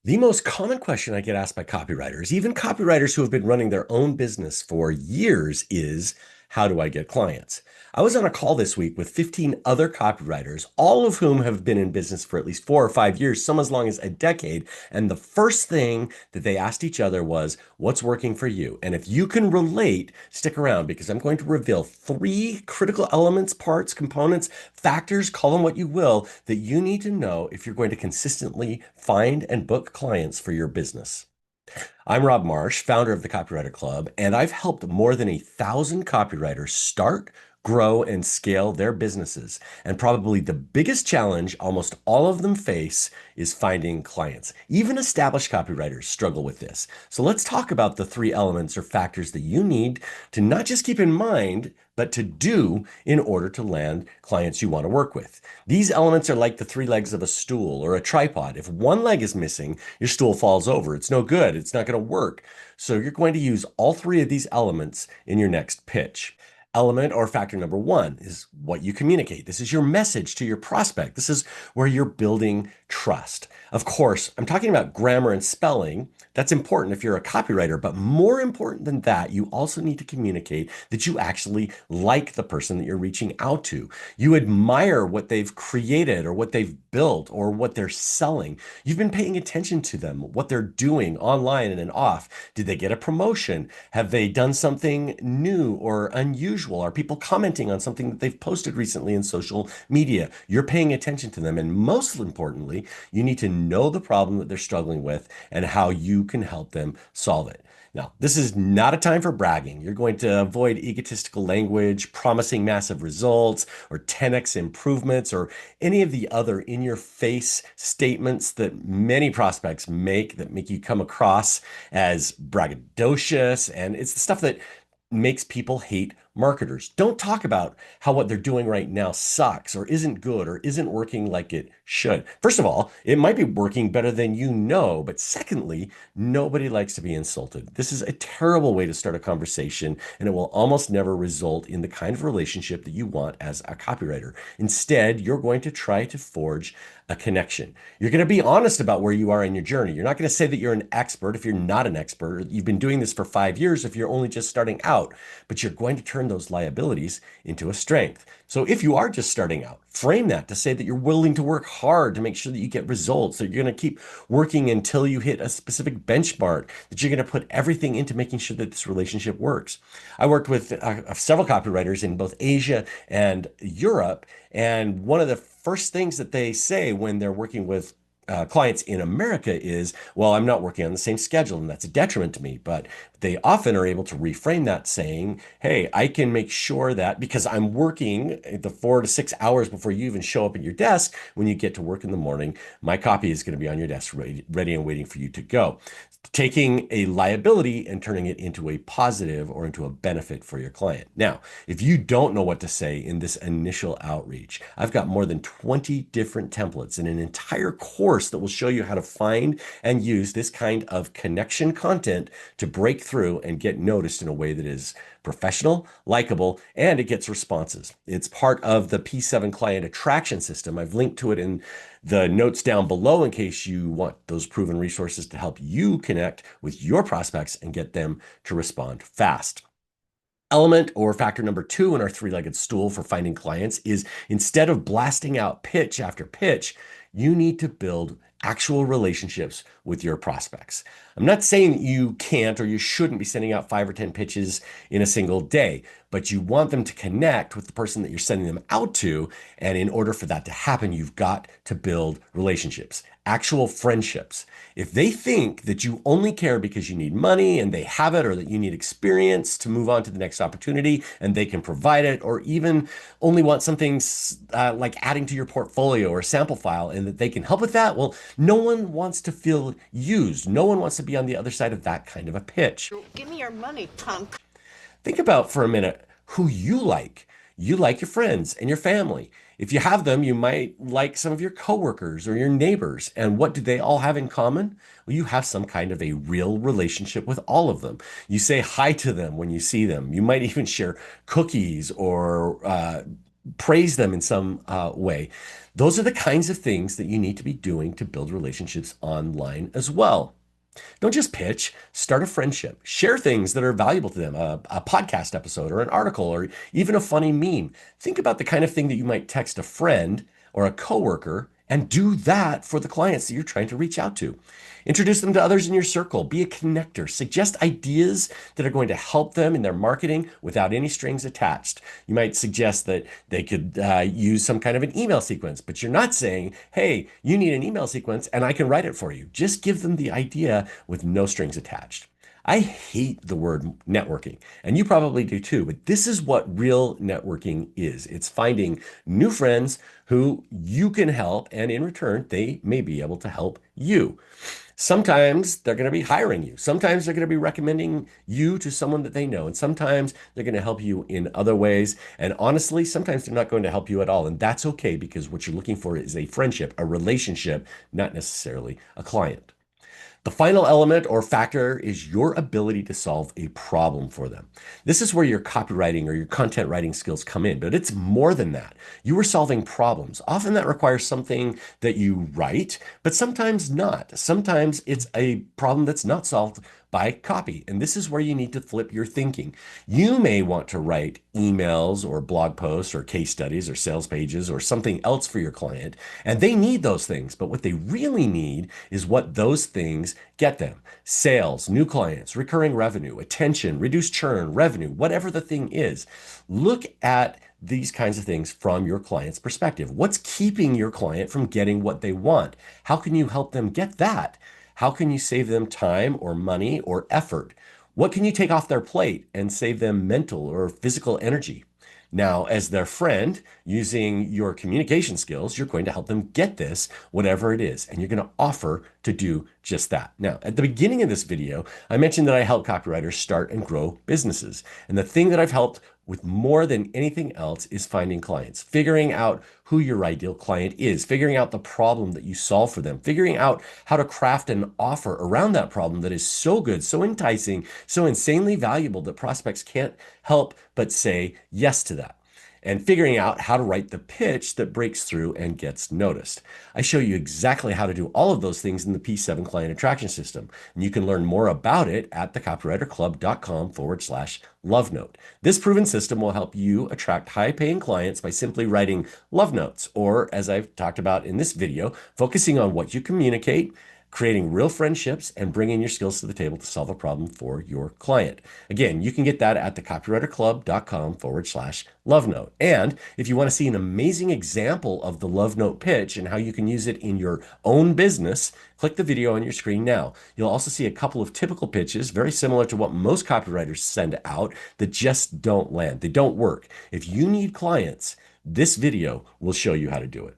The most common question I get asked by copywriters, even copywriters who have been running their own business for years, is how do I get clients? I was on a call this week with 15 other copywriters, all of whom have been in business for at least 4 or 5 years, some as long as a decade. And the first thing that they asked each other was, what's working for you? And if you can relate, stick around because I'm going to reveal three critical elements, parts, components, factors, call them what you will, that you need to know if you're going to consistently find and book clients for your business. I'm Rob Marsh, founder of the Copywriter Club, and I've helped more than 1,000 copywriters start, grow, and scale their businesses. And probably the biggest challenge almost all of them face is finding clients. Even established copywriters struggle with this. So let's talk about the three elements or factors that you need to not just keep in mind, but to do in order to land clients you want to work with. These elements are like the three legs of a stool or a tripod. If one leg is missing, your stool falls over. It's no good. It's not going to work. So you're going to use all three of these elements in your next pitch. Element or factor number one is what you communicate. This is your message to your prospect. This is where you're building trust. Of course, I'm talking about grammar and spelling. That's important if you're a copywriter, but more important than that, you also need to communicate that you actually like the person that you're reaching out to. You admire what they've created or what they've built or what they're selling. You've been paying attention to them, what they're doing online and off. Did they get a promotion? Have they done something new or unusual? Are people commenting on something that they've posted recently in social media? You're paying attention to them. And most importantly, you need to know the problem that they're struggling with and how you can help them solve it. Now, this is not a time for bragging. You're going to avoid egotistical language, promising massive results, or 10x improvements, or any of the other in your face statements that many prospects make that make you come across as braggadocious. And it's the stuff that makes people hate marketers. Don't talk about how what they're doing right now sucks or isn't good or isn't working like it should. First of all, it might be working better than you know, but secondly, nobody likes to be insulted. This is a terrible way to start a conversation, and it will almost never result in the kind of relationship that you want as a copywriter. Instead, you're going to try to forge a connection. You're going to be honest about where you are in your journey. You're not going to say that you're an expert if you're not an expert. You've been doing this for 5 years if you're only just starting out, but you're going to turn those liabilities into a strength. So if you are just starting out, frame that to say that you're willing to work hard to make sure that you get results, that you're going to keep working until you hit a specific benchmark, that you're going to put everything into making sure that this relationship works. I worked with several copywriters in both Asia and Europe, and one of the first things that they say when they're working with clients in America is, well, I'm not working on the same schedule, and that's a detriment to me. But they often are able to reframe that saying, hey, I can make sure that because I'm working the 4 to 6 hours before you even show up at your desk, when you get to work in the morning, my copy is going to be on your desk ready and waiting for you to go. Taking a liability and turning it into a positive or into a benefit for your client. Now, if you don't know what to say in this initial outreach, I've got more than 20 different templates and an entire course that will show you how to find and use this kind of connection content to break through and get noticed in a way that is professional, likable, and it gets responses. It's part of the P7 client attraction system. I've linked to it in the notes down below in case you want those proven resources to help you connect with your prospects and get them to respond fast. Element or factor number two in our three-legged stool for finding clients is instead of blasting out pitch after pitch, you need to build actual relationships with your prospects. I'm not saying that you can't or you shouldn't be sending out 5 or 10 pitches in a single day, but you want them to connect with the person that you're sending them out to. And in order for that to happen, you've got to build relationships, actual friendships. If they think that you only care because you need money and they have it, or that you need experience to move on to the next opportunity and they can provide it, or even only want something like adding to your portfolio or sample file and that they can help with that, well, no one wants to feel used. No one wants to be on the other side of that kind of a pitch. Give me your money, punk. Think about for a minute who you like. You like your friends and your family. If you have them, you might like some of your coworkers or your neighbors. And what do they all have in common? Well, you have some kind of a real relationship with all of them. You say hi to them when you see them. You might even share cookies or praise them in some way. Those are the kinds of things that you need to be doing to build relationships online as well. Don't just pitch, start a friendship. Share things that are valuable to them, a podcast episode or an article or even a funny meme. Think about the kind of thing that you might text a friend or a coworker and do that for the clients that you're trying to reach out to. Introduce them to others in your circle. Be a connector. Suggest ideas that are going to help them in their marketing without any strings attached. You might suggest that they could use some kind of an email sequence, but you're not saying, hey, you need an email sequence and I can write it for you. Just give them the idea with no strings attached. I hate the word networking, and you probably do too, but this is what real networking is. It's finding new friends who you can help, and in return, they may be able to help you. Sometimes they're going to be hiring you. Sometimes they're going to be recommending you to someone that they know. And sometimes they're going to help you in other ways. And honestly, sometimes they're not going to help you at all. And that's okay because what you're looking for is a friendship, a relationship, not necessarily a client. The final element or factor is your ability to solve a problem for them. This is where your copywriting or your content writing skills come in, but it's more than that. You are solving problems. Often that requires something that you write, but sometimes not. Sometimes it's a problem that's not solved by copy. And this is where you need to flip your thinking. You may want to write emails or blog posts or case studies or sales pages or something else for your client, and they need those things. But what they really need is what those things get them: sales, new clients, recurring revenue, attention, reduced churn, revenue, whatever the thing is. Look at these kinds of things from your client's perspective. What's keeping your client from getting what they want? How can you help them get that? How can you save them time or money or effort? What can you take off their plate and save them mental or physical energy? Now, as their friend, using your communication skills, you're going to help them get this, whatever it is, and you're going to offer to do just that. Now, at the beginning of this video, I mentioned that I help copywriters start and grow businesses. And the thing that I've helped with more than anything else is finding clients, figuring out who your ideal client is, figuring out the problem that you solve for them, figuring out how to craft an offer around that problem that is so good, so enticing, so insanely valuable that prospects can't help but say yes to that, and figuring out how to write the pitch that breaks through and gets noticed. I show you exactly how to do all of those things in the P7 Client Attraction System. And you can learn more about it at thecopywriterclub.com/love note. This proven system will help you attract high-paying clients by simply writing love notes, or as I've talked about in this video, focusing on what you communicate, creating real friendships, and bringing your skills to the table to solve a problem for your client. Again, you can get that at thecopywriterclub.com/love note. And if you want to see an amazing example of the love note pitch and how you can use it in your own business, click the video on your screen now. You'll also see a couple of typical pitches, very similar to what most copywriters send out, that just don't land. They don't work. If you need clients, this video will show you how to do it.